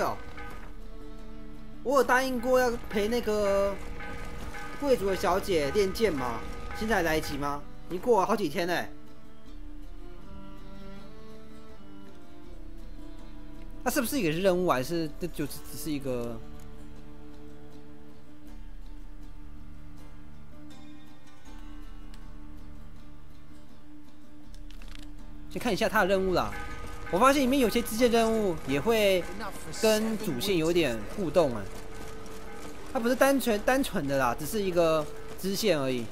对哦，我有答应过要陪那个贵族的小姐练剑嘛，现在来得及吗？已经过了好几天嘞。那是不是一个任务，还是这就只是一个？先看一下他的任务啦。我发现里面有些支线任务也会跟主线有点互动啊。它不是单纯的啦，只是一个支线而已。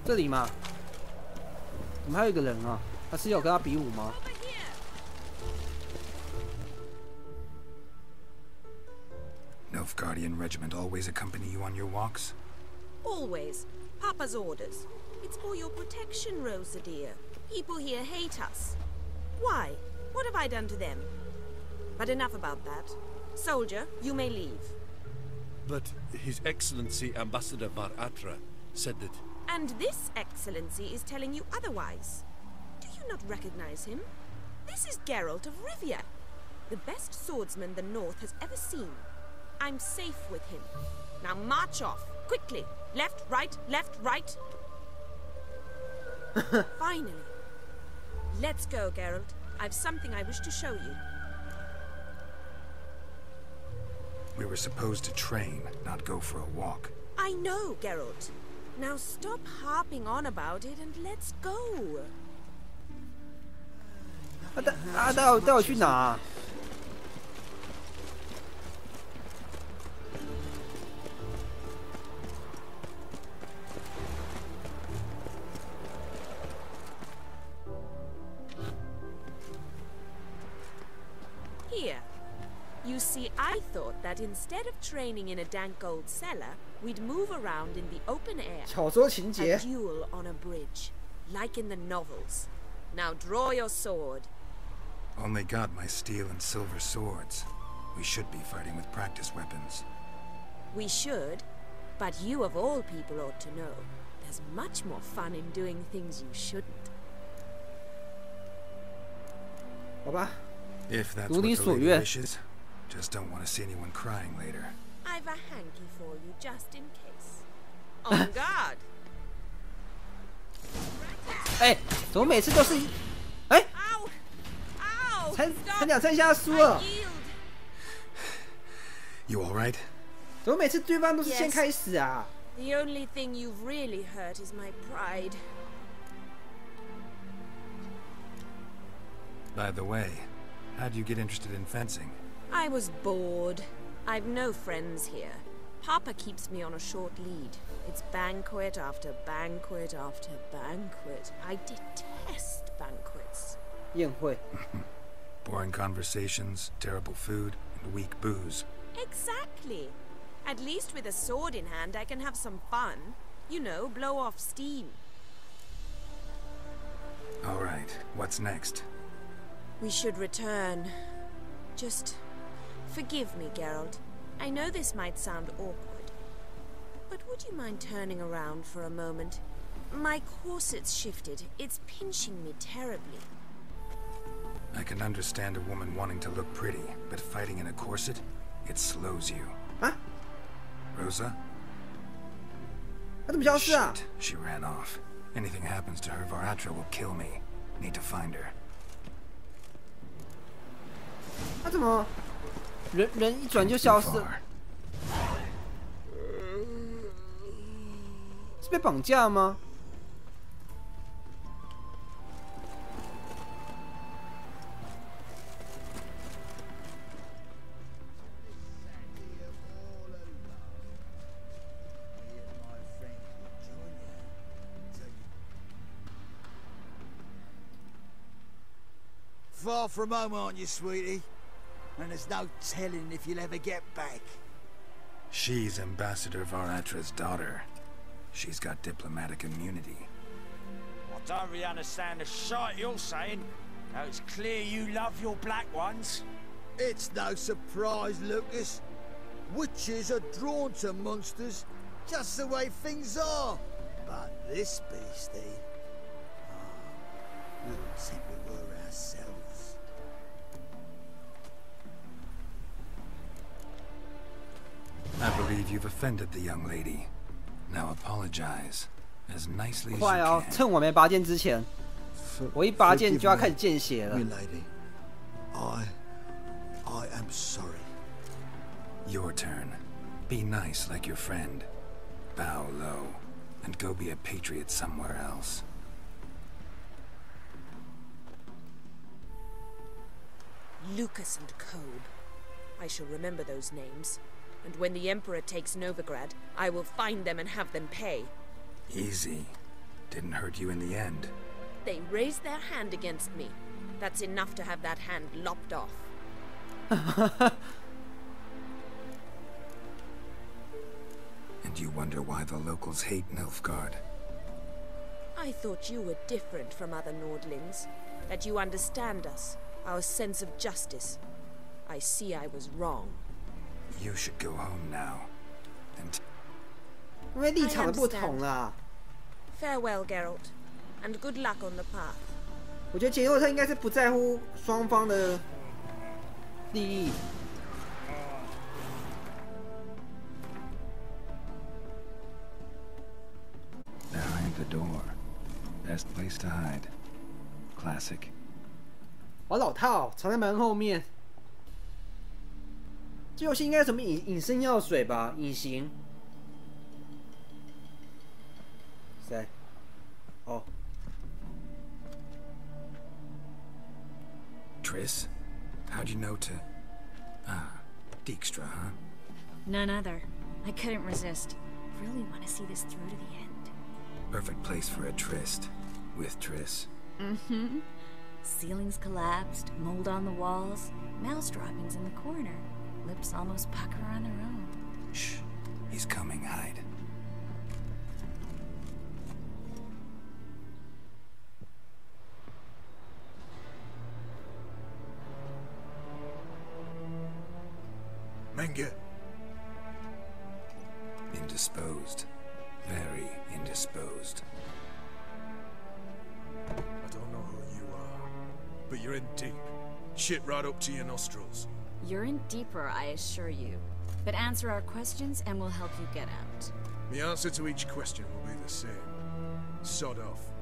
这里嘛，怎么还有一个人啊？他是有跟他比武吗？ Nilfgaardian regiment always accompany you on your walks? Always. Papa's orders. It's for your protection, Rosa dear. People here hate us. Why? What have I done to them? But enough about that. Soldier, you may leave. But His Excellency Ambassador Var Atra said that... And this Excellency is telling you otherwise. Do you not recognize him? This is Geralt of Rivia, the best swordsman the North has ever seen. I'm safe with him. Now march off, quickly. Left, right, left, right. Finally. Let's go, Geralt. I've something I wish to show you. We were supposed to train, not go for a walk. I know, Geralt. Now stop harping on about it and let's go. 带我去哪啊？ Here. You see, I thought that instead of training in a dank old cellar, we'd move around in the open air. 小说情节。 A duel on a bridge, like in the novels. Now draw your sword. Only got my steel and silver swords. We should be fighting with practice weapons. We should, but you of all people ought to know. There's much more fun in doing things you shouldn't. 好吧。 If that's what the lady wishes, just don't want to see anyone crying later. I've a hanky for you just in case. On guard. 哎，怎么每次都是？哎， Ow! Ow! 才两三下输了。 You all right? 怎么每次对方都是先开始啊？ The only thing you've really hurt is my pride. By the way, how'd you get interested in fencing? I was bored. I've no friends here. Papa keeps me on a short lead. It's banquet after banquet after banquet. I detest banquets. 宴会。 Boring conversations, terrible food, and weak booze. Exactly. At least with a sword in hand, I can have some fun. You know, blow off steam. All right, what's next? We should return. Just forgive me, Geralt. I know this might sound awkward, but would you mind turning around for a moment? My corset's shifted. It's pinching me terribly. I can understand a woman wanting to look pretty, but fighting in a corset, it slows you. Huh? Rosa? 她怎么消失啊？ Shit, she ran off. Anything happens to her, Varatra will kill me. Need to find her. 她怎么人一转就消失了？是被绑架吗？ Far from home, aren't you, sweetie? And there's no telling if you'll ever get back. She's Ambassador Varatra's daughter. She's got diplomatic immunity. I don't really understand the shite you're saying. Now it's clear you love your black ones. It's no surprise, Lucas. Witches are drawn to monsters, just the way things are. But this beastie... we wouldn't think we were ourselves. believe you've offended the young lady. Now apologize as nicely as 快 you 哦， can. 趁我没拔剑之前，我一拔剑就要开始见血了。 Milady, I am sorry. Your turn. Be nice like your friend. Bow low, and go be a patriot somewhere else. Lucas and Kobe. I shall remember those names. And when the Emperor takes Novigrad, I will find them and have them pay. Easy. Didn't hurt you in the end. They raised their hand against me. That's enough to have that hand lopped off. And you wonder why the locals hate Nilfgaard. I thought you were different from other Nordlings. That you understand us, our sense of justice. I see I was wrong. You should go home now. And 因为立场的不同啦。 Farewell, Geralt, and good luck on the path. 我觉得杰洛特应该是不在乎双方的利益。 behind the door. Best place to hide. Classic. 玩老套，藏在门后面。这游戏应该有什么隐身药水吧？隐形。谁？哦。 Triss? How'd you know to... Ah, Dijkstra, huh? None other. I couldn't resist. Really want to see this through to the end. Perfect place for a tryst. With Triss. Mm-hmm. Ceilings collapsed, mold on the walls, mouse droppings in the corner. Lips almost pucker on their own. Shh. He's coming, hide. Menge. Indisposed. Very indisposed. I don't know who you are, but you're in deep. Shit right up to your nostrils. You're in deeper, I assure you. But answer our questions and we'll help you get out. The answer to each question will be the same. Sod off.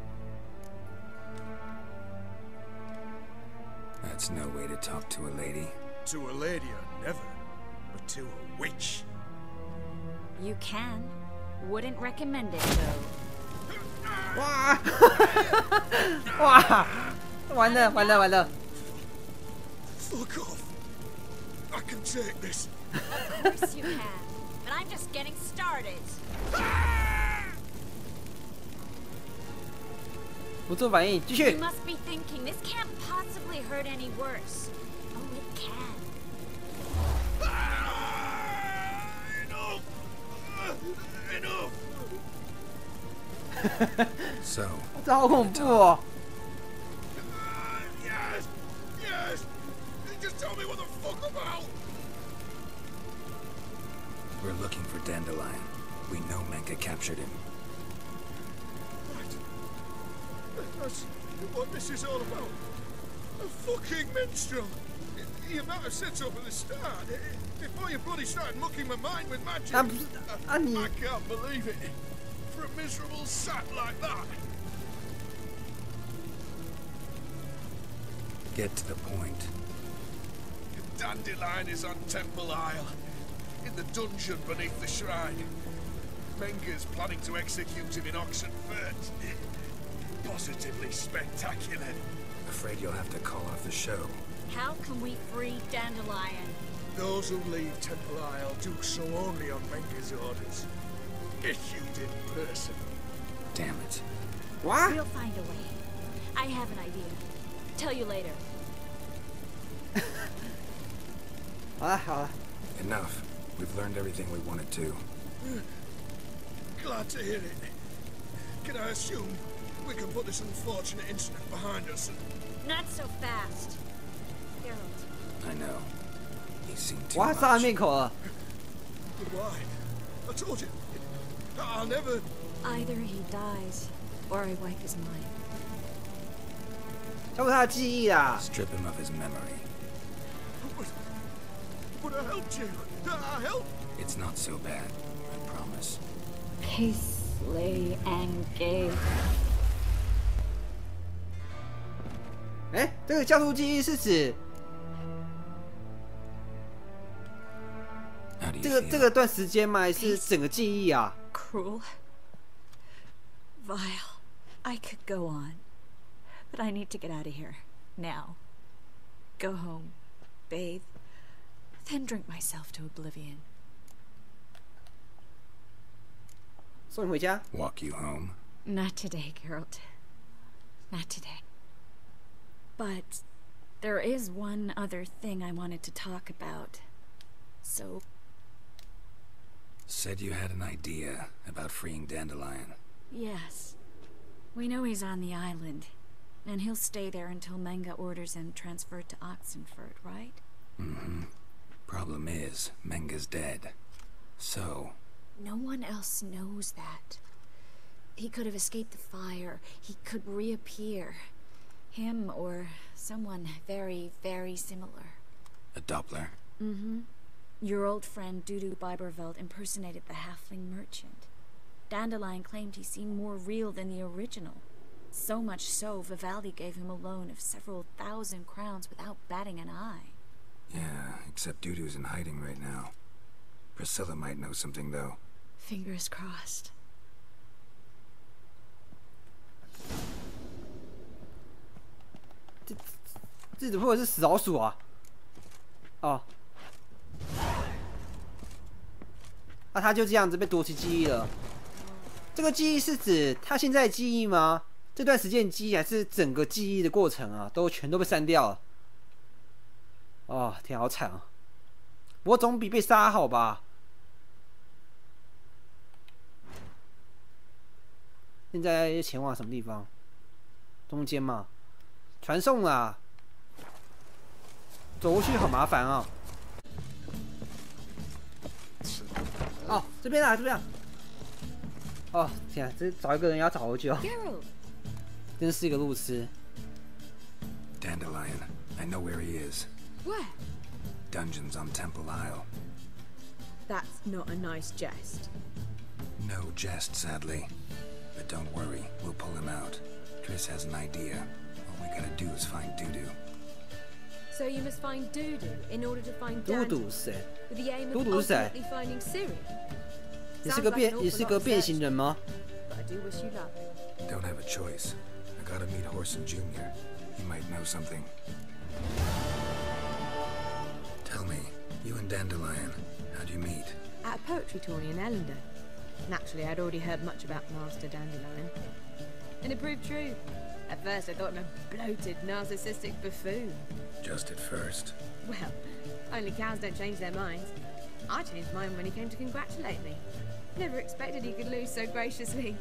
That's no way to talk to a lady. To a lady, I never. But to a witch. You can. Wouldn't recommend it, though. 哇！哇！完了完了完了！ Fuck off. I can take this. Of course you can. But I'm just getting started. 不做反应，继续 You。must be thinking this can't possibly hurt any worse. Oh, it can. Enough! So, 这好恐怖哦！ Yes! Yes! Just tell me what the fuck about! we're looking for Dandelion. We know Menka captured him. Right. That's what this is all about. A fucking minstrel! You might have said so from the start. Before you bloody started mucking my mind with magic. 你 I can't believe it. For a miserable sap like that. Get to the point. Dandelion is on Temple Isle, in the dungeon beneath the shrine. Menga's planning to execute him in Oxenfurt. Positively spectacular. Afraid you'll have to call off the show. How can we free Dandelion? Those who leave Temple Isle do so only on Menga's orders. Issued in person. Damn it. 哇！ We'll find a way. I have an idea. Tell you later. 好了好了， Enough. We've learned everything we wanted to. Glad to hear it. Can I assume we can put this unfortunate incident behind us and... Not so fast. Geralt. I know. He's seen too 哇！杀人 much. 灭口了。 But why? I told you. I'll never... Either he dies, or I wipe his mind. 交给他的记忆啦。 Strip him of his memory. But I helped you. I helped... It's not so bad, I promise. Paisley and Gay. 哎，这个教徒记忆是指这个段时间吗？还是整个记忆啊 ？Cruel, vile. I could go on, but I need to get out of here now. Go home, bathe, then drink myself to oblivion. 送你回家。Walk you home? Not today, Geralt. Not today. But there is one other thing I wanted to talk about. So... Said you had an idea about freeing Dandelion. Yes. We know he's on the island, and he'll stay there until Menga orders him transferred to Oxenford, right? Mm-hmm. Problem is, Menga's dead. So... No one else knows that. He could have escaped the fire. He could reappear. Him or someone very, very similar. A Doppler? Mm-hmm. Your old friend Dudu Biberveld impersonated the halfling merchant. Dandelion claimed he seemed more real than the original. So much so, Vivaldi gave him a loan of several thousand crowns without batting an eye. Yeah, except Dudu's in hiding right now. Priscilla might know something, though. Fingers crossed. 这怎么会是死老鼠啊？哦，啊，他就这样子被夺取记忆了。这个记忆是指他现在的记忆吗？这段时间的记忆还是整个记忆的过程啊？全都被删掉了。哦，天，好惨啊！不过总比被杀好吧？现在前往什么地方？中间嘛，传送啦。走过去好麻烦啊！哦，这边啊，这边啊！哦，天啊，这找一个人要找好久，真是一个路痴。Dandelion, I know where he is. Where? Dungeons on Temple Isle. That's not a nice jest. No jest, sadly. But don't worry, we'll pull him out. Triss has an idea. All we gotta do is find Dudu. So you must find Dudu in order to find Dudu 是谁？ with the aim of Dudu 是谁？ ultimately finding Ciri. 也是个变形人吗？ But I do wish you luck. Don't have a choice. I gotta meet Horson Jr. He might know something. Tell me, you and Dandelion, how'd you meet? At a poetry tourney in Ellendon. Naturally, I'd already heard much about Master Dandelion. And it proved true. At first, I thought him a bloated, narcissistic buffoon. Just at first. Well, only cows don't change their minds. I changed mine when he came to congratulate me. Never expected he could lose so graciously.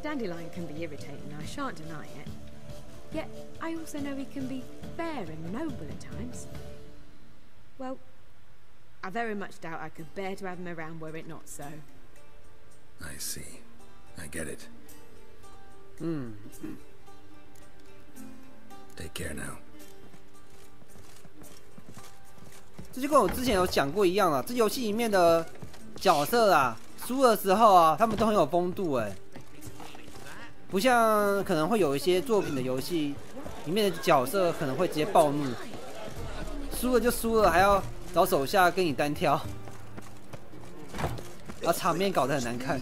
Dandelion can be irritating, I shan't deny it. Yet, I also know he can be fair and noble at times. Well, I very much doubt I could bear to have him around were it not so. I see. I get it. Take care now. 这就跟我之前有讲过一样了，这游戏里面的角色啊，输的时候啊，他们都很有风度哎，不像可能会有一些作品的游戏里面的角色可能会直接暴怒，输了就输了，还要找手下跟你单挑，把场面搞得很难看。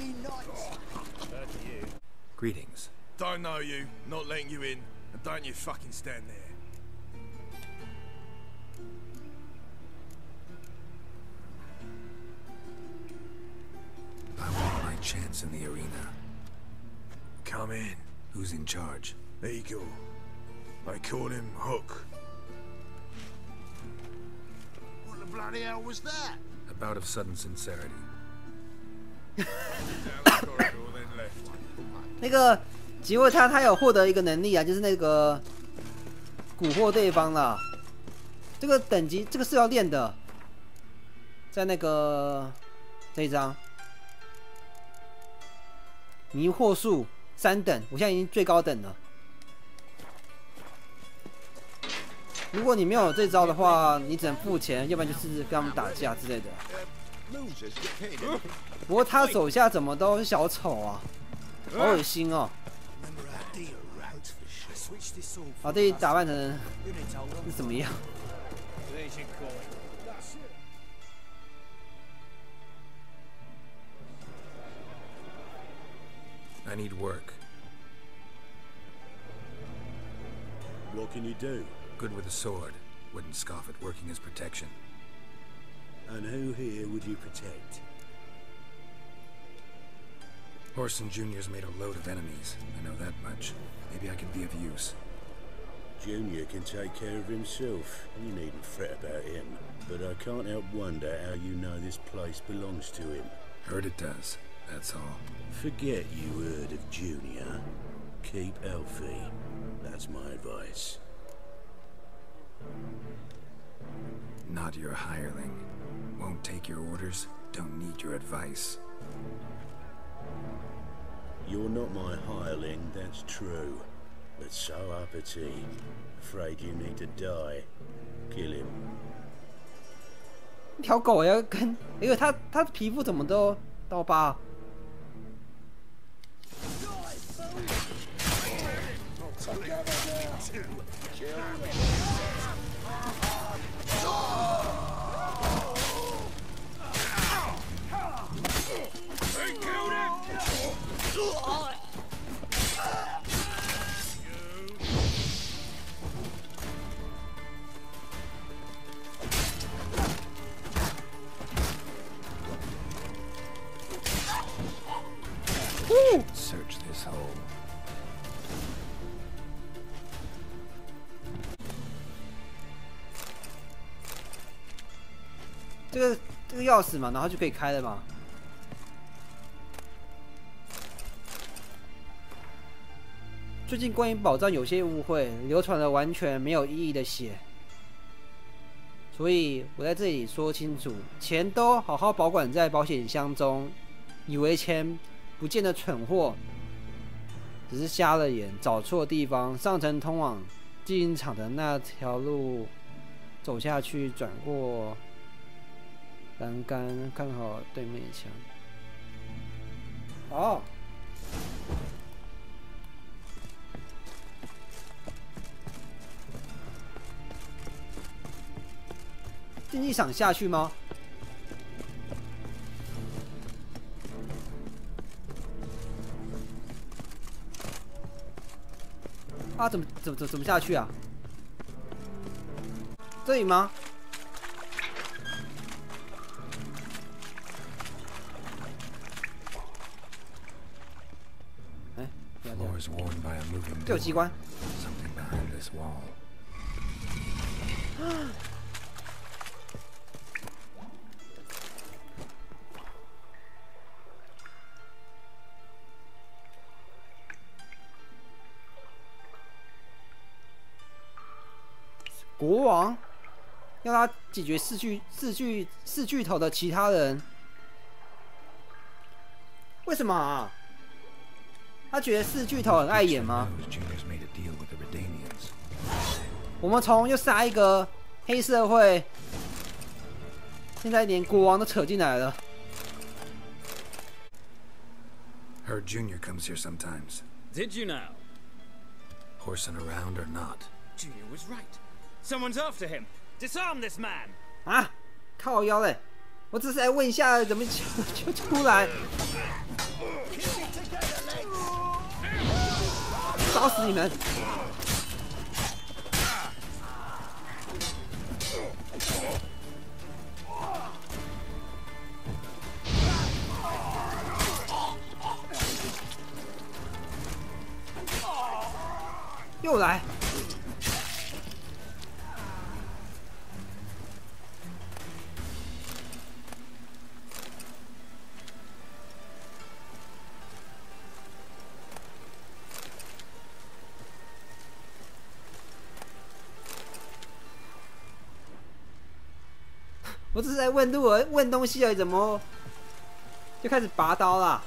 Greetings. Don't know you, not letting you in, and don't you fucking stand there. I want my chance in the arena. Come in. Who's in charge? Eagle. They call him Hook. What the bloody hell was that? A bout of sudden sincerity. Down the corridor, then left one. 那个吉沃他有获得一个能力啊，就是那个蛊惑对方啦。这个等级这个是要练的，在那个这一章迷惑术3等，我现在已经最高等了。如果你没有这招的话，你只能付钱，要不然就是跟他们打架之类的。不过他手下怎么都是小丑啊，好恶心哦！把自己打扮成是怎么样？ I need work. What can you do? Good with a sword. Wouldn't scoff at working as protection. And who here would you protect? Horson Jr.'s made a load of enemies. I know that much. Maybe I can be of use. Junior can take care of himself. You needn't fret about him. But I can't help wonder how you know this place belongs to him. Heard it does. That's all. Forget you heard of Junior. Keep healthy. That's my advice. Not your hireling. Won't take your orders. Don't need your advice. You're not my hireling, that's true. But so uppity. Afraid you need to die. Kill him. 一条狗要跟，因为它的皮肤怎么都刀疤。 Search this hole. 这个钥匙嘛，然后就可以开了嘛。最近关于宝藏有些误会，流传了完全没有意义的血，所以我在这里说清楚，钱都好好保管在保险箱中，以为钱不见的蠢货，只是瞎了眼，找错地方。上层通往竞技场的那条路走下去，转过 栏杆，看好对面墙。哦，竞技场下去吗？啊，怎么下去啊？这里吗？ Floor is worn by a moving 这有 door. 机关。 Something behind this wall. 国王要他解决四巨头的其他人，为什么啊？ 他觉得四巨头很碍眼吗？我们从又杀一个黑社会，现在连国王都扯进来了。Heard Junior comes here sometimes. Did you know? Horsing around or not? Junior was right. Someone's after him. Disarm this man. 啊，靠腰嘞！我只是来问一下，怎么就出来？ 烧死你们！又来！我只是在问路而问东西而已，怎么就开始拔刀啦？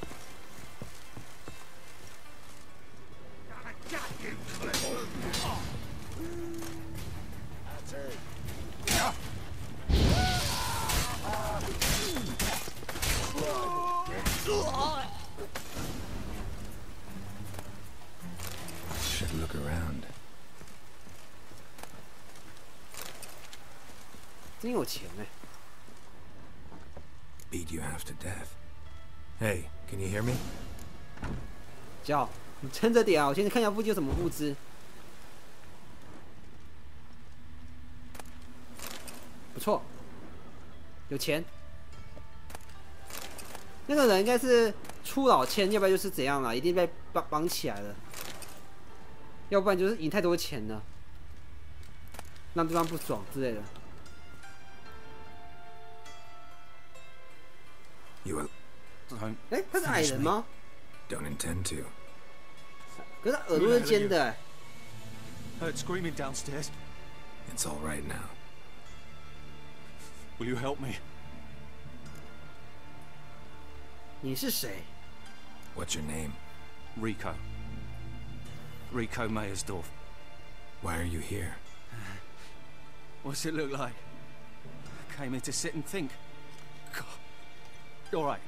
look around. 真有钱哎。 Beat you half to death. Hey, can you hear me? 叫你撑着点啊！我先看一下附近有什么物资。不错，有钱。那个人应该是出老千，要不然就是怎样了，一定被绑起来了，要不然就是赢太多钱了，让对方不爽之类的。 You 哎，他是矮人吗？ don't intend to. 可是他耳朵是尖的哎。 Heard screaming downstairs. It's all right now. Will you help me? 你是谁？ What's your name? Rico. Rico Mayersdorf. Why are you here? What's it look like? Came here to sit and think. God. All right.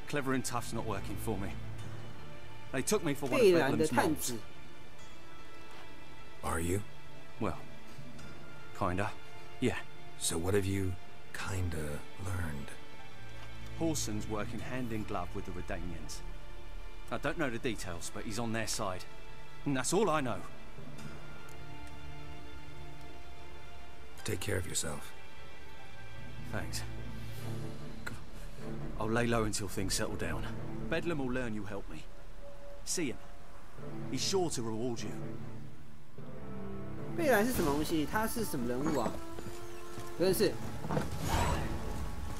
Clever and tough's not working for me. They took me for one of Bedlam's mobs. Are you? Well, kinda. Yeah. So what have you kinda learned? Horson's working hand in glove with the Redanians. I don't know the details, but he's on their side. And that's all I know. Take care of yourself. Thanks. I'll lay low until things settle down. Bedlam will learn you helped me. See him. He's sure to reward you. 贝兰是什么东西？他是什么人物啊？不认识。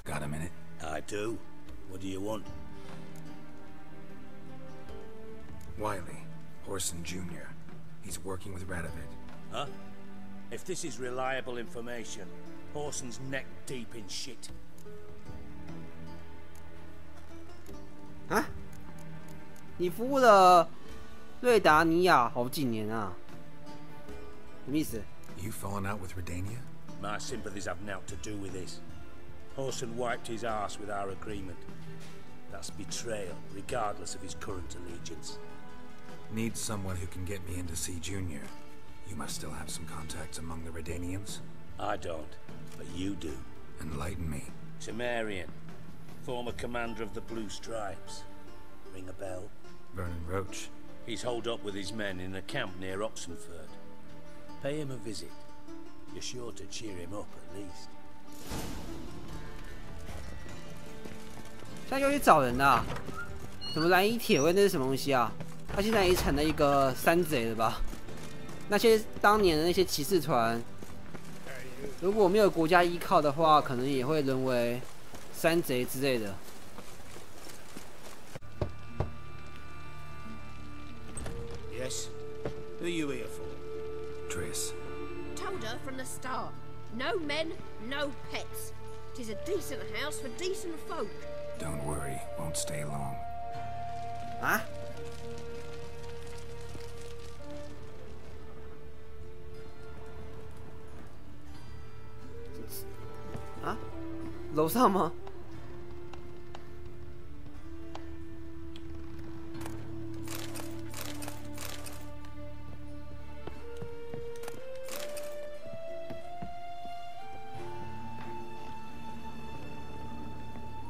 Got a minute? I do. What do you want? Wiley, Horson Jr. He's working with Radovid. Huh? If this is reliable information, Horson's neck deep in shit. 啊？你服务了瑞达尼亚好几年啊？什么意思？ You fallen out with Redania? My sympathies have naught to do with this. Horson wiped his arse with our agreement. That's betrayal, regardless of his current allegiance. Need someone who can get me in to see Junior. You must still have some contacts among the Redanians? I don't, but you do. Enlighten me. Temerian, former commander of the Blue Stripes. Ring a bell? Vernon Roach. He's holed up with his men in a camp near Oxenford. Pay him a visit. You're sure to cheer him up at least. 现在又去找人啦、什么蓝衣铁卫那是什么东西啊？他现在也成了一个山贼了吧？那些当年的那些骑士团，如果没有国家依靠的话，可能也会沦为山贼之类的。 Yes? Who are you here for? Trace. Told her from the start. No men, no pets. 'Tis a decent house for decent folk. Don't worry, won't stay long. 啊？啊？楼上吗？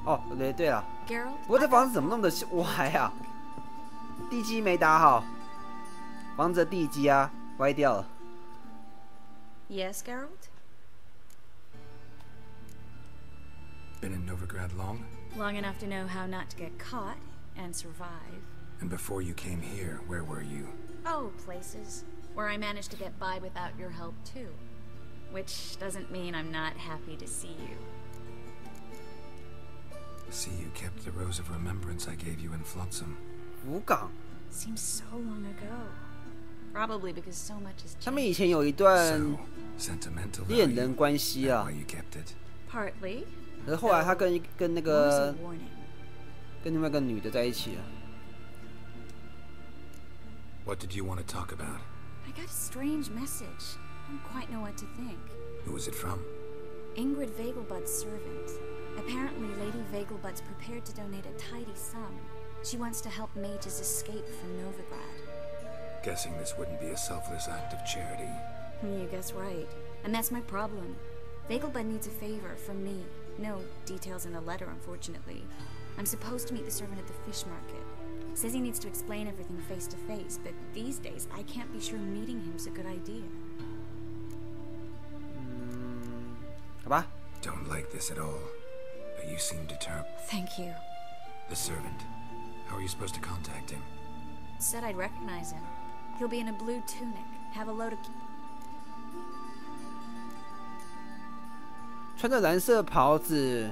哦，对了，不过这房子怎么弄的歪啊？地基没打好，房子的地基啊歪掉了。Yes, Geralt? Been in Novigrad long? Long enough to know how not to get caught and survive. And before you came here, where were you? Oh, places where I managed to get by without your help too. Which doesn't mean I'm not happy to see you. See, you kept the rose of remembrance I gave you in Flotsam. 福港 Seems so long ago. Probably because so much has 他们 changed. 以前有一段 So, sentimental 恋 value. 人关系 That's 啊 why，you kept it. Partly. 可是后来他跟那 What was 个 the warning? 跟另外一个女的在一起了。 What did you want to talk about? I got a strange message. I don't quite know what to think. Who was it from? Ingrid Vegelbud's servant. Apparently, Lady Vegelbud's prepared to donate a tidy sum. She wants to help mages escape from Novigrad. Guessing this wouldn't be a selfless act of charity. You guess right. And that's my problem. Vegelbud needs a favor from me. No details in the letter, unfortunately. I'm supposed to meet the servant at the fish market. Says he needs to explain everything face to face, but these days I can't be sure meeting him's a good idea. 好吧。 Don't like this at all, but you seem determined. Thank you. The servant. How are you supposed to contact him? Said I'd recognize him. He'll be in a blue tunic, have a load of... 穿着蓝色袍子，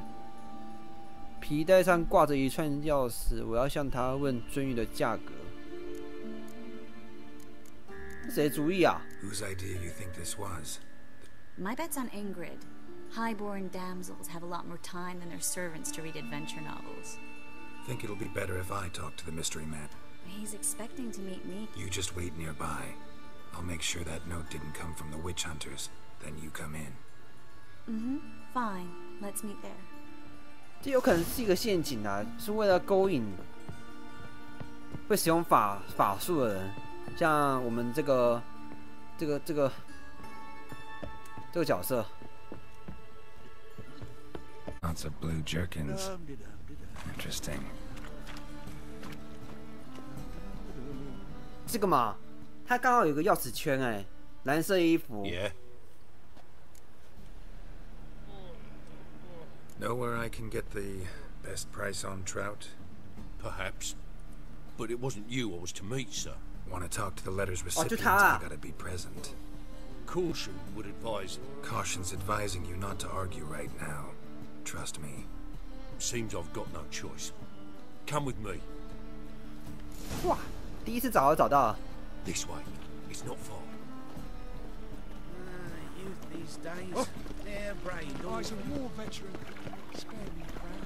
皮带上挂着一串钥匙。我要向他问鳟鱼的价格。谁主意啊 Whose idea you think this was? My bet's on Ingrid. High-born damsels have a lot more time than their servants to read adventure novels. Think it'll be better if I talk to the mystery man. He's expecting to meet me. You just wait nearby. I'll make sure that note didn't come from the witch hunters. Then you come in. Fine. Let's meet there. 这有可能是一个陷阱啊，是为了勾引会使用法术的人，像我们这个角色。 Lots of blue jerkins. Interesting. 这个嘛，他刚好有个钥匙圈哎，蓝色衣服。Yeah. Know where I can get the best price on trout? Perhaps. But it wasn't you I was to meet, sir. Want to talk to the letter's recipient? 就他啊 I gotta be present. Caution would advise. Caution's advising you not to argue right now. Trust me. Seems I've got no choice. Come with me. 哇，第一次找到。 This way. It's not far. Youth these days, they're brained. Oh, he's a war veteran. Spare me, Crown.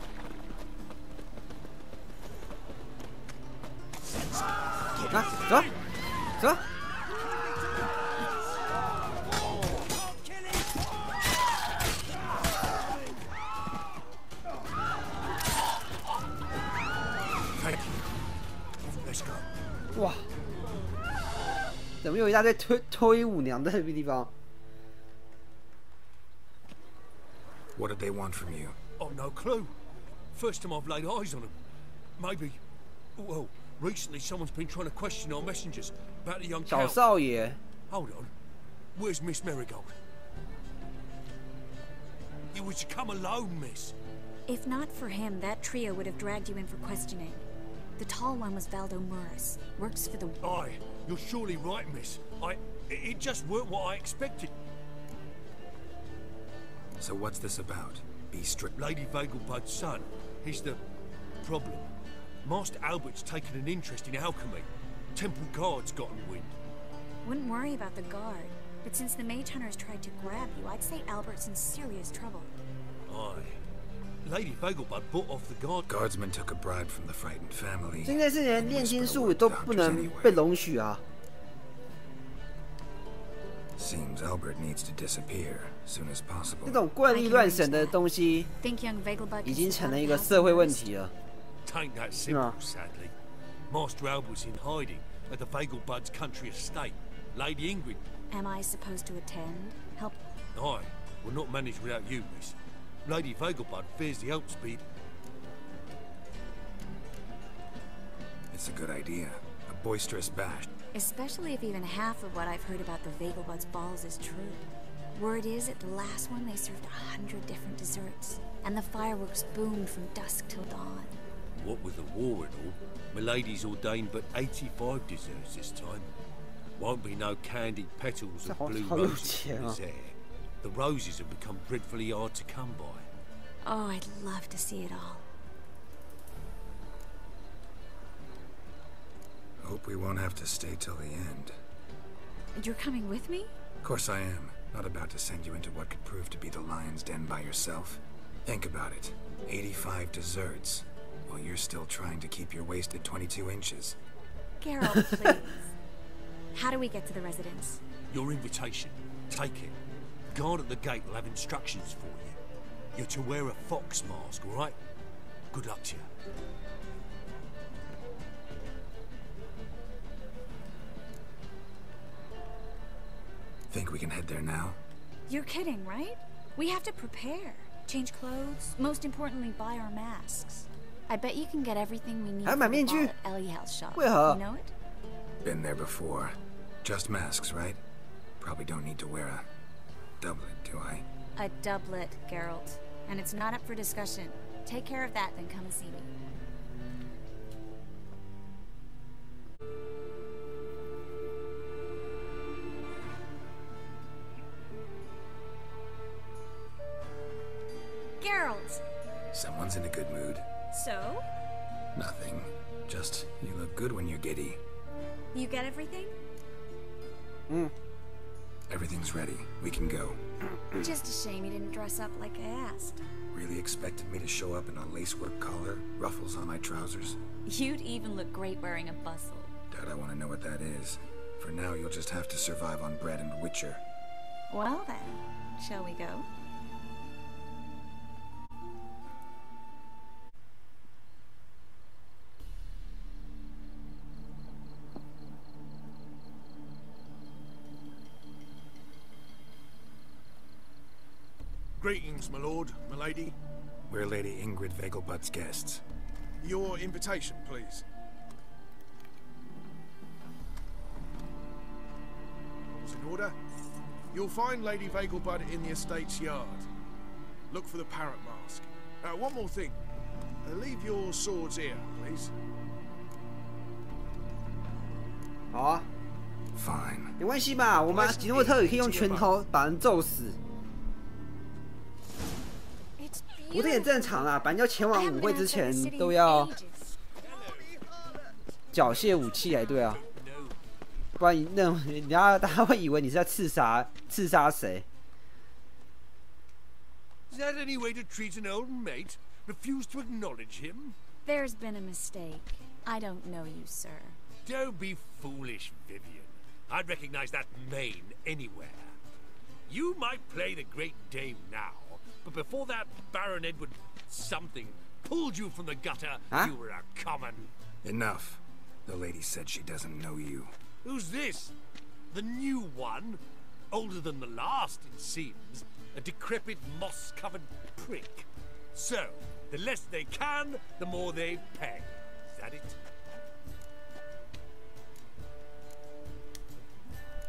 啊，走，走。 哇，怎么有一大堆脱衣舞娘在这个地方 What did they want from you? I've no clue. First time I've laid eyes on them. Maybe. Well, recently someone's been trying to question our messengers about the young 小 count. 少爷。 Hold on. Where's Miss Marigold? You was to come alone, miss. If not for him, that trio would have dragged you in for questioning. The tall one was Valdo Murris. Works for the... Aye, you're surely right, miss. It just weren't what I expected. So what's this about? Be strict. Lady Vegelbud's son. He's the problem. Master Albert's taken an interest in alchemy. Temple Guard's gotten wind. Wouldn't worry about the guard. But since the mage hunters tried to grab you, I'd say Albert's in serious trouble. Aye. Lady Vegelbud bought off the guard. Guardsmen took a bribe from the frightened family. 现在是连炼金术都不能被容许啊。 Seems Albert needs to disappear soon as possible. 这种怪力乱神的东西 Think young Vegelbud 已经成了一个社会问题了。 Tain't that simple, sadly. Master Albert's in hiding at the Vegelbud's country estate. Lady Ingrid. Am I supposed to attend? Help? Aye, will not manage without you, miss. Lady Vegelbud fears the Alps speed. It's a good idea. A boisterous bash. Especially if even half of what I've heard about the Vegelbud's balls is true. Word is, at the last one they served 100 different desserts, and the fireworks boomed from dusk till dawn. What with the war and all, Milady's ordained but 85 desserts this time. Won't be no candied petals or blue roses in his hair. The roses have become dreadfully hard to come by. Oh, I'd love to see it all. Hope we won't have to stay till the end. You're coming with me? Of course I am. Not about to send you into what could prove to be the lion's den by yourself. Think about it. 85 desserts, while you're still trying to keep your waist at 22 inches. Geralt, please. How do we get to the residence? Your invitation. Take it. Guard at the gate will have instructions for you. You're to wear a fox mask, all right? Good luck to you. Think we can head there now? You're kidding, right? We have to prepare. Change clothes. Most importantly, buy our masks. I bet you can get everything we need for the ball at Eliel's shop. You know it? Been there before. Just masks, right? Probably don't need to wear a doublet, do I? A doublet, Geralt. And it's not up for discussion. Take care of that, then come and see me. Geralt! Someone's in a good mood. So? Nothing. Just, you look good when you're giddy. You get everything? Everything's ready. We can go. Just a shame you didn't dress up like I asked. Really expected me to show up in a lacework collar, ruffles on my trousers? You'd even look great wearing a bustle. Doubt I want to know what that is. For now, you'll just have to survive on bread and Witcher. Well then, shall we go? Greetings, my lord, my lady. We're Lady Ingrid Vegelbud's guests. Your invitation, please. All's in order. You'll find Lady Vegelbud in the estate's yard. Look for the parrot mask. One more thing. Leave your swords here, please. 好啊。 Fine. 没关系嘛，我们吉诺特也可以用拳头把人揍死。 不是也正常啦，反正要前往舞会之前都要缴械武器才对啊，不然大家会以为你是在刺杀谁。Is that any way to treat an old mate? Refuse to acknowledge him? There's been a mistake. I don't know you, sir. Don't be foolish, Vivian. I'd recognize that mane anywhere. You might play the Great Dame now. But before that Baron Edward something pulled you from the gutter, you were a common... Enough. The lady said she doesn't know you. Who's this? The new one? Older than the last, it seems. A decrepit, moss-covered prick. So, the less they can, the more they pay. Is that it?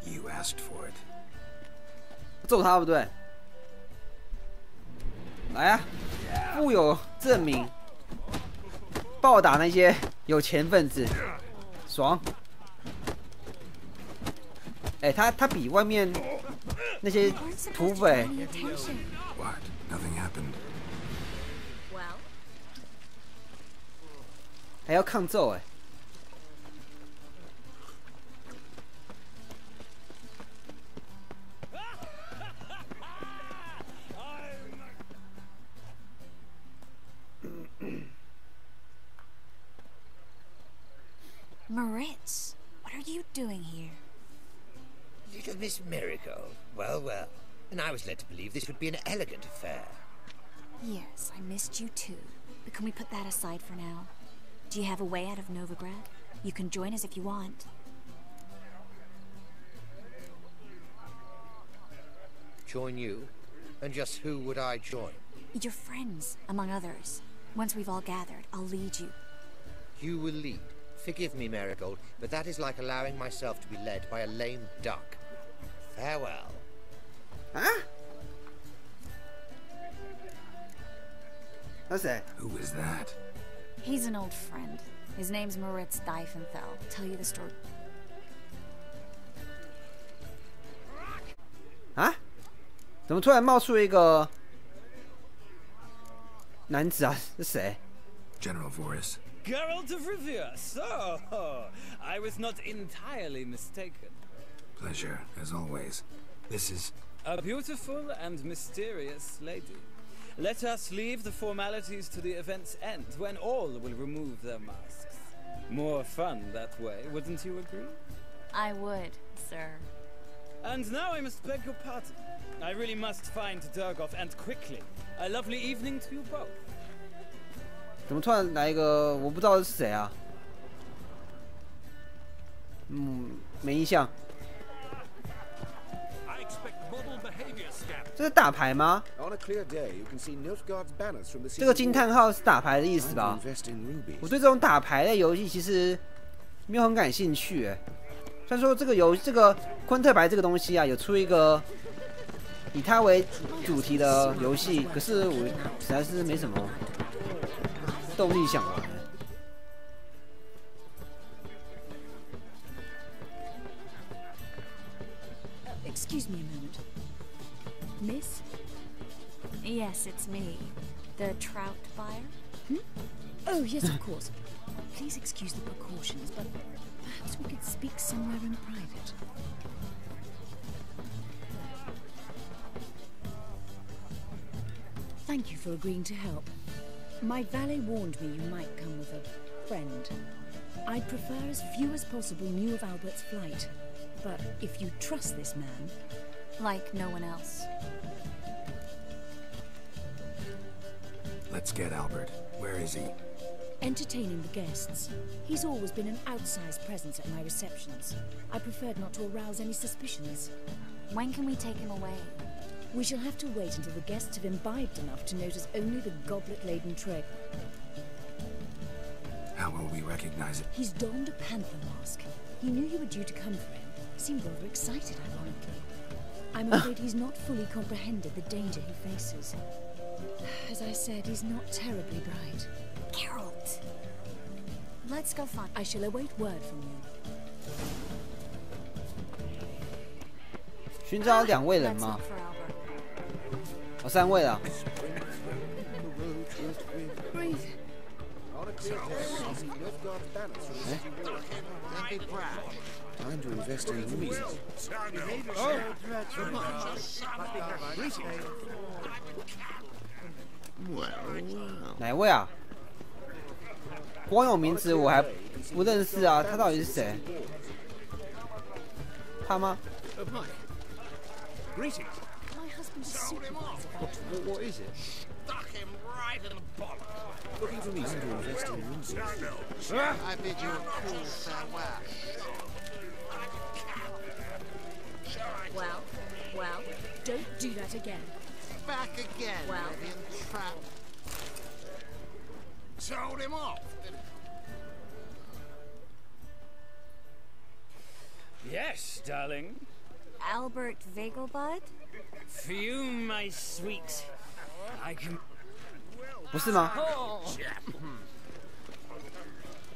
You asked for it. 揍他不对。 来啊！富有证明，暴打那些有钱分子，爽！哎，他比外面那些土匪。What? Nothing happened. 还要抗揍哎！ Moritz, what are you doing here? Little Miss Miracle. Well, well. And I was led to believe this would be an elegant affair. Yes, I missed you too. But can we put that aside for now? Do you have a way out of Novigrad? You can join us if you want. Join you? And just who would I join? Your friends, among others. Once we've all gathered, I'll lead you. You will lead. Forgive me, Marigold, but that is like allowing myself to be led by a lame duck. Farewell. Huh? What's that? Who is that? He's an old friend. His name's Moritz Diefenthal. Tell you the story. 啊？怎么突然冒出一个男子啊？是谁 ？General Voris. Geralt of Rivia, so I was not entirely mistaken. Pleasure, as always. This is... A beautiful and mysterious lady. Let us leave the formalities to the event's end, when all will remove their masks. More fun that way, wouldn't you agree? I would, sir. And now I must beg your pardon. I really must find Durgoff, and quickly. A lovely evening to you both. 怎么突然来一个我不知道是谁啊？没印象。这是打牌吗？这个惊叹号是打牌的意思吧？我对这种打牌类游戏其实没有很感兴趣哎。虽然说这个昆特白这个东西啊，有出一个以它为主题的游戏，可是我实在是没什么动力想玩。Excuse me a moment. Miss? Yes, it's me. The trout buyer? Oh, yes, of course. Please excuse the precautions, but perhaps we could speak somewhere in private. Thank you for agreeing to help. My valet warned me you might come with a friend. I'd prefer as few as possible knew of Albert's flight. But if you trust this man... Like no one else. Let's get Albert. Where is he? Entertaining the guests. He's always been an outsized presence at my receptions. I preferred not to arouse any suspicions. When can we take him away? We shall have to wait until the guests have imbibed enough to notice only the goblet-laden tray. How will we recognize it? He's donned a panther mask. He knew you were due to come for him. Seemed rather excited, ironically. I'm afraid he's not fully comprehended the danger he faces. As I said, he's not terribly bright. Geralt! Let's go find... I shall await word from you. 寻找2位人吗？哦，3位了。Time to invest in movies. 哪位啊？光有名字我还不认识啊，他到底是谁？他吗？ Greetings. My husband's super. What is it? Stuck him right in the bollock. Looking for reason to invest in movies. I bid you a cool farewell. Well, don't do that again. Back again, Vivian Trap. Told him off. Yes, darling. Albert Vegelbud? Fume, my sweet. I can... 不是吗？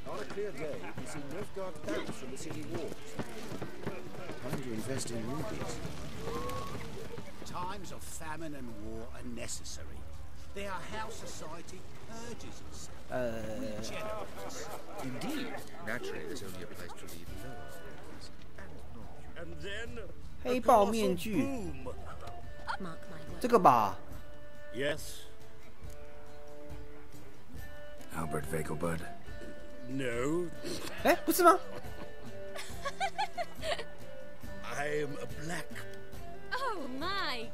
On a clear day, you can see Nilfgaard banners from the city walls. Time to invest in movies. Times of famine and war are necessary. They are how society purges itself. Indeed. Naturally, there's only a place to leave lower. And then... 黑豹面具，这个吧 Yes. Albert Vegelbud. No. 哎，不是吗？ I am a black. Oh my!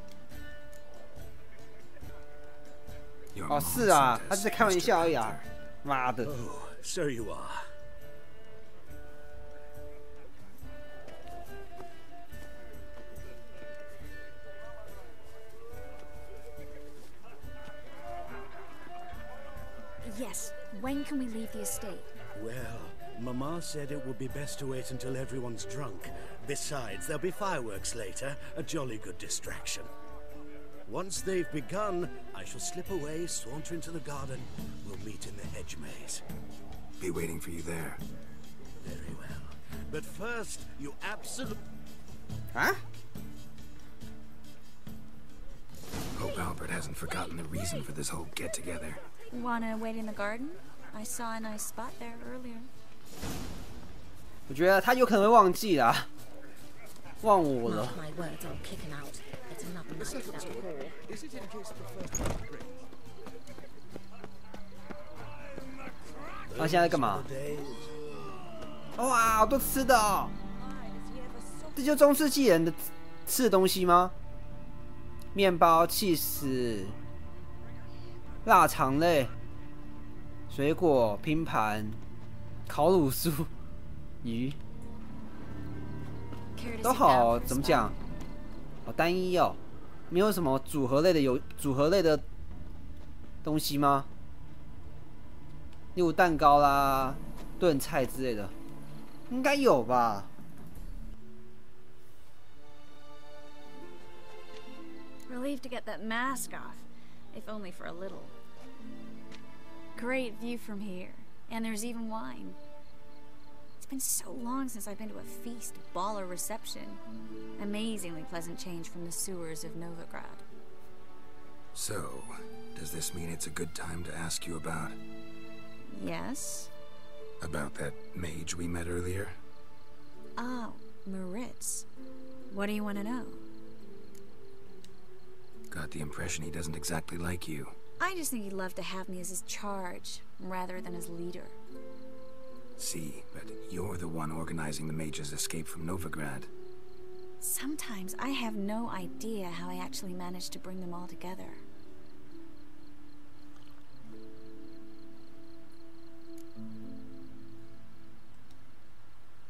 哦，是啊，他是在开玩笑而已啊！妈的！ Oh, so you are. Yes, when can we leave the estate? Well, Mama said it would be best to wait until everyone's drunk. Besides, there'll be fireworks later, a jolly good distraction. Once they've begun, I shall slip away, saunter into the garden. We'll meet in the hedge maze. Be waiting for you there. Very well. But first, you absolutely... Huh? Hope Albert hasn't forgotten the reason for this whole get-together. Wanna wait in the garden? I saw a nice spot there earlier. 我觉得他有可能会忘记啦，忘我了。他现在在干嘛？哇，好多吃的哦！这就中世纪人的吃的东西吗？面包、cheese、腊肠类、水果、拼盘、烤乳酥、鱼，都好怎么讲？好单一哦。没有什么组合类的东西吗？例如蛋糕啦、炖菜之类的，应该有吧。Relieved to get that mask off, if only for a little. Great view from here, and there's even wine. It's been so long since I've been to a feast, ball, or reception. Amazingly pleasant change from the sewers of Novigrad. So, does this mean it's a good time to ask you about? Yes? About that mage we met earlier? Oh, Moritz. What do you want to know? Got the impression he doesn't exactly like you. I just think he'd love to have me as his charge, rather than his leader. See, but you're the one organizing the mage's escape from Novigrad. Sometimes I have no idea how I actually managed to bring them all together.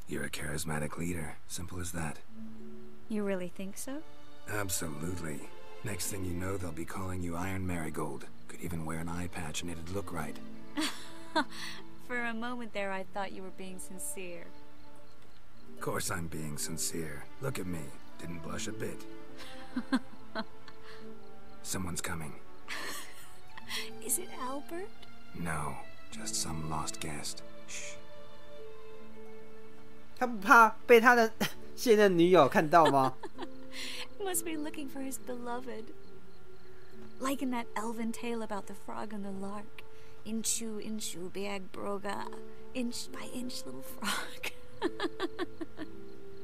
You're a charismatic leader. Simple as that. You really think so? Absolutely. Next thing you know, they'll be calling you Iron Marigold. Could even wear an eye patch and it'd look right. For a moment there, I thought you were being sincere. Of course I'm being sincere. Look at me. Didn't blush a bit. Someone's coming. Is it Albert? No, just some lost guest. Shh. 他不怕被他的现任女友看到吗？ Must be looking for his beloved. Like in that elven tale about the frog and the lark. Inchu, inchu, beag broga. Inch by inch, little frog.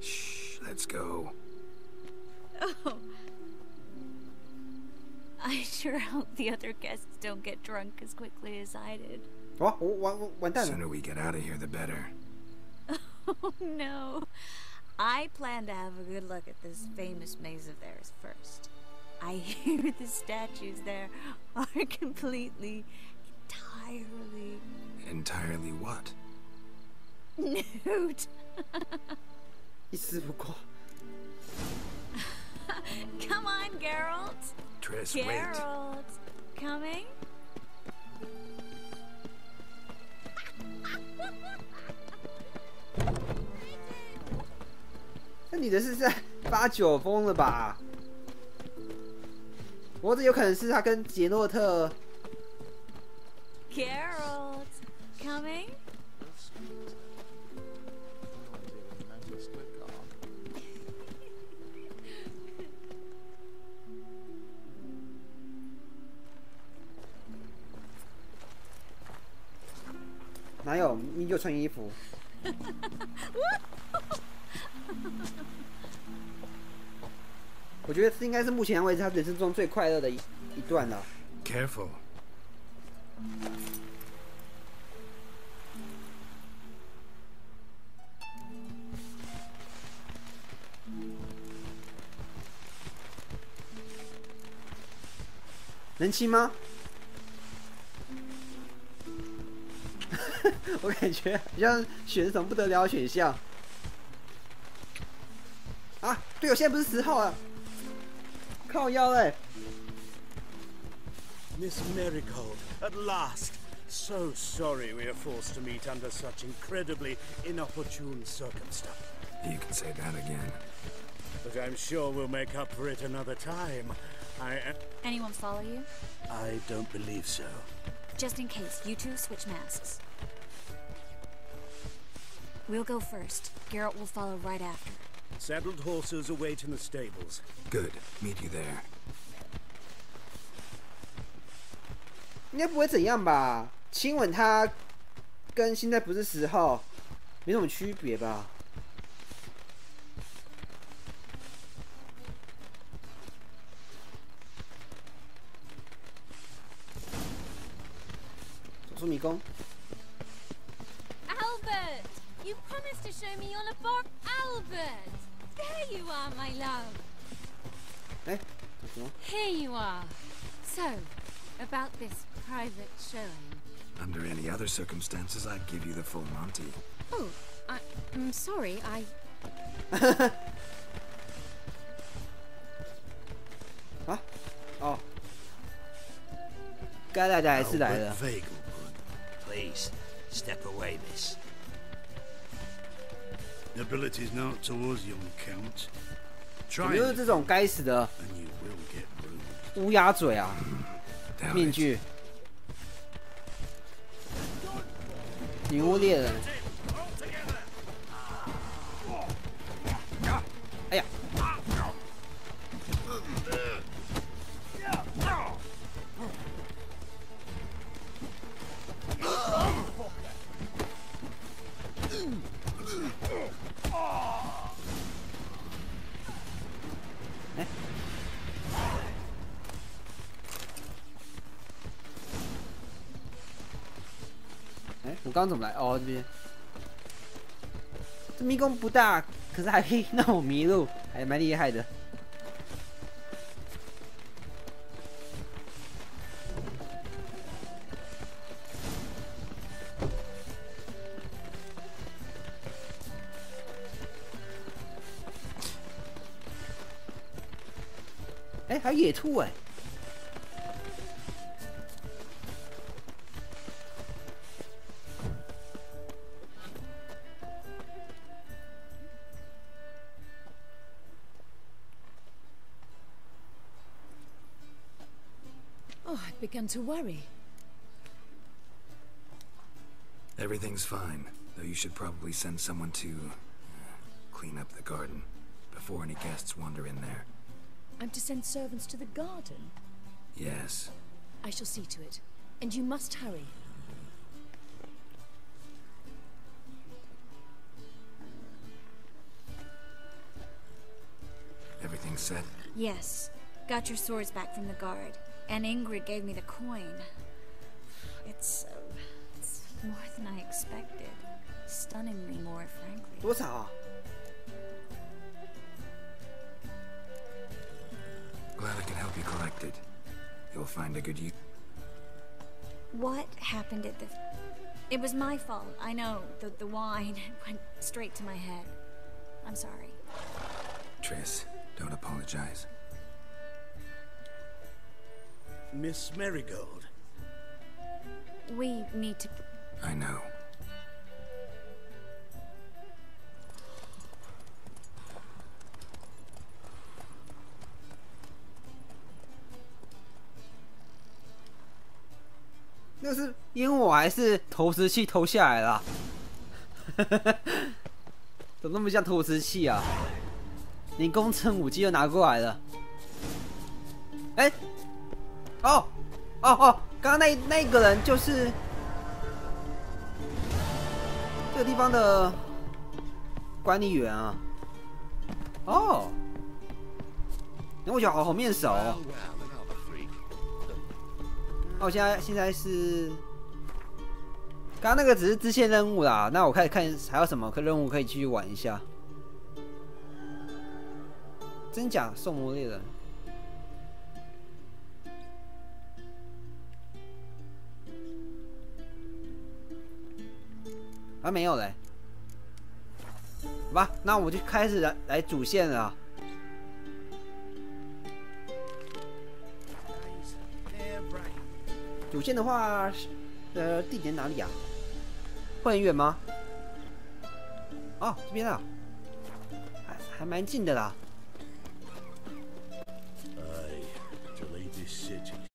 Shh, let's go. Oh. I sure hope the other guests don't get drunk as quickly as I did. 完蛋了。 Sooner we get out of here, the better. Oh no. I plan to have a good look at this famous maze of theirs first. I hear the statues there are completely, entirely... Entirely what? Nude. 一丝不挂。 Come on, Geralt. Triss, Geralt. Coming? 那女的是在发酒疯了吧？不过这有可能是他跟杰洛特。Geralt, coming? 哪有？你就穿衣服。我觉得这应该是目前为止他人生中最快乐的一段了。Careful. 能亲吗？我感觉好像选什么不得了的选项。啊，对，我现在不是10号啊，靠腰嘞。Miss Marigold, at last. So sorry we are forced to meet under such incredibly inopportune circumstances. You can say that again. But I'm sure we'll make up for it another time. Anyone follow you? I don't believe so. Just in case, you two switch masks. We'll go first. Geralt will follow right after. Saddled horses await in the stables. Good. Meet you there. 应该不会怎样吧？亲吻他跟现在不是10号没什么区别吧？手术迷宫。Albert, you promised to show me all about Albert. There you are, my love. 哎，什么 Here you are. So, about this private showing. Under any other circumstances, I'd give you the full Monty. Oh, I'm sorry, I... 啊？该来的还是来了。 Please, step away, miss. Ability's not towards young Count. 有没有这种该死的乌鸦嘴啊？面具，女巫猎人。哎呀！我刚怎么来？哦，这边。这迷宫不大，可是还可以让我迷路，还蛮厉害的。哎，还有野兔哎！ I've begun to worry. Everything's fine, though you should probably send someone to clean up the garden before any guests wander in there. I'm to send servants to the garden? Yes. I shall see to it. And you must hurry. Everything set? Yes. Got your swords back from the guard. And Ingrid gave me the coin. It's more than I expected. Stunningly more, frankly. 多少啊？ Glad I can help you collect it. You'll find a good use. What happened at the... It was my fault. I know. The wine went straight to my head. I'm sorry. Triss, don't apologize. Miss Marigold. We need to... I know. "那是烟火还是投石器投下来了？怎么那么像投石器啊？连工程武器都拿过来了。哎，哦，刚刚那个人就是这个地方的管理员啊。哦，那我觉得好面熟哦。 我现在是，刚刚那个只是支线任务啦。那我开始看还有什么任务可以继续玩一下。真假狩魔猎人，啊没有嘞。好吧，那我就开始来主线了。 主线的话，地点哪里啊？会很远吗？哦，这边啊，还蛮近的啦。